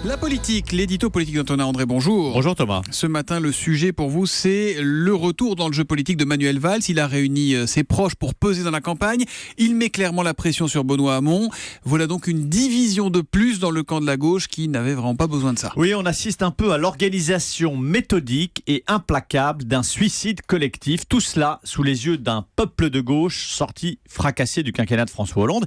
La politique, l'édito politique d'Antonin André, bonjour. Bonjour Thomas. Ce matin, le sujet pour vous, c'est le retour dans le jeu politique de Manuel Valls. Il a réuni ses proches pour peser dans la campagne. Il met clairement la pression sur Benoît Hamon. Voilà donc une division de plus dans le camp de la gauche qui n'avait vraiment pas besoin de ça. Oui, on assiste un peu à l'organisation méthodique et implacable d'un suicide collectif. Tout cela sous les yeux d'un peuple de gauche sorti fracassé du quinquennat de François Hollande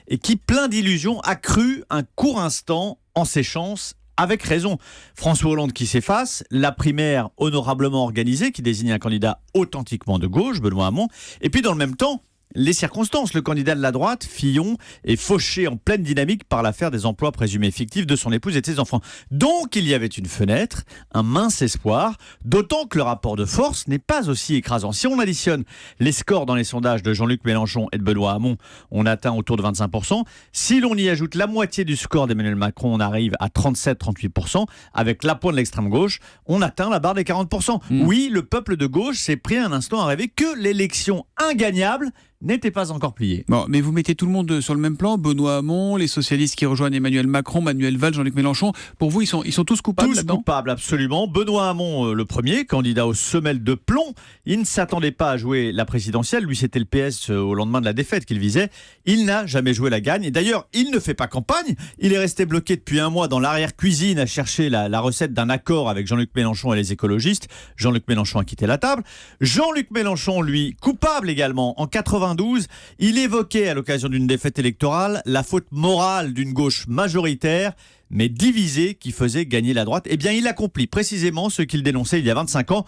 et qui, plein d'illusions, a cru un court instant en ses chances, avec raison. François Hollande qui s'efface, la primaire honorablement organisée qui désigne un candidat authentiquement de gauche, Benoît Hamon, et puis dans le même temps, les circonstances, le candidat de la droite, Fillon, est fauché en pleine dynamique par l'affaire des emplois présumés fictifs de son épouse et de ses enfants. Donc il y avait une fenêtre, un mince espoir, d'autant que le rapport de force n'est pas aussi écrasant. Si on additionne les scores dans les sondages de Jean-Luc Mélenchon et de Benoît Hamon, on atteint autour de 25%. Si l'on y ajoute la moitié du score d'Emmanuel Macron, on arrive à 37-38%. Avec l'appoint de l'extrême gauche, on atteint la barre des 40%. Oui, le peuple de gauche s'est pris un instant à rêver que l'élection ingagnable n'était pas encore plié. Bon, mais vous mettez tout le monde sur le même plan, Benoît Hamon, les socialistes qui rejoignent Emmanuel Macron, Manuel Valls, Jean-Luc Mélenchon. Pour vous, ils sont tous coupables Tous là-dedans ? coupables, absolument. Benoît Hamon, le premier, candidat aux semelles de plomb, il ne s'attendait pas à jouer la présidentielle. Lui, c'était le PS au lendemain de la défaite qu'il visait. Il n'a jamais joué la gagne. Et d'ailleurs, il ne fait pas campagne. Il est resté bloqué depuis un mois dans l'arrière-cuisine à chercher la recette d'un accord avec Jean-Luc Mélenchon et les écologistes. Jean-Luc Mélenchon a quitté la table. Jean-Luc Mélenchon, lui, coupable également. En 92, il évoquait à l'occasion d'une défaite électorale la faute morale d'une gauche majoritaire mais divisée qui faisait gagner la droite. Eh bien, il accomplit précisément ce qu'il dénonçait il y a 25 ans.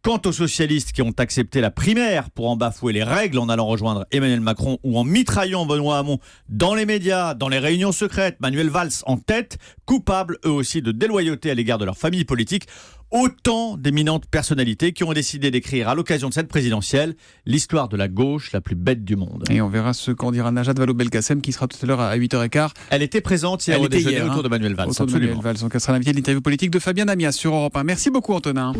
Quant aux socialistes qui ont accepté la primaire pour en bafouer les règles en allant rejoindre Emmanuel Macron ou en mitraillant Benoît Hamon dans les médias, dans les réunions secrètes, Manuel Valls en tête, coupables eux aussi de déloyauté à l'égard de leur famille politique. Autant d'éminentes personnalités qui ont décidé d'écrire à l'occasion de cette présidentielle l'histoire de la gauche la plus bête du monde. Et on verra ce qu'en dira Najat Vallaud-Belkacem qui sera tout à l'heure à 8h15. Elle était présente hier au déjeuner autour de Manuel Valls. Autour de Manuel Valls. Donc elle sera l'invité de l'interview politique de Fabien Amias sur Europe 1. Merci beaucoup Antonin.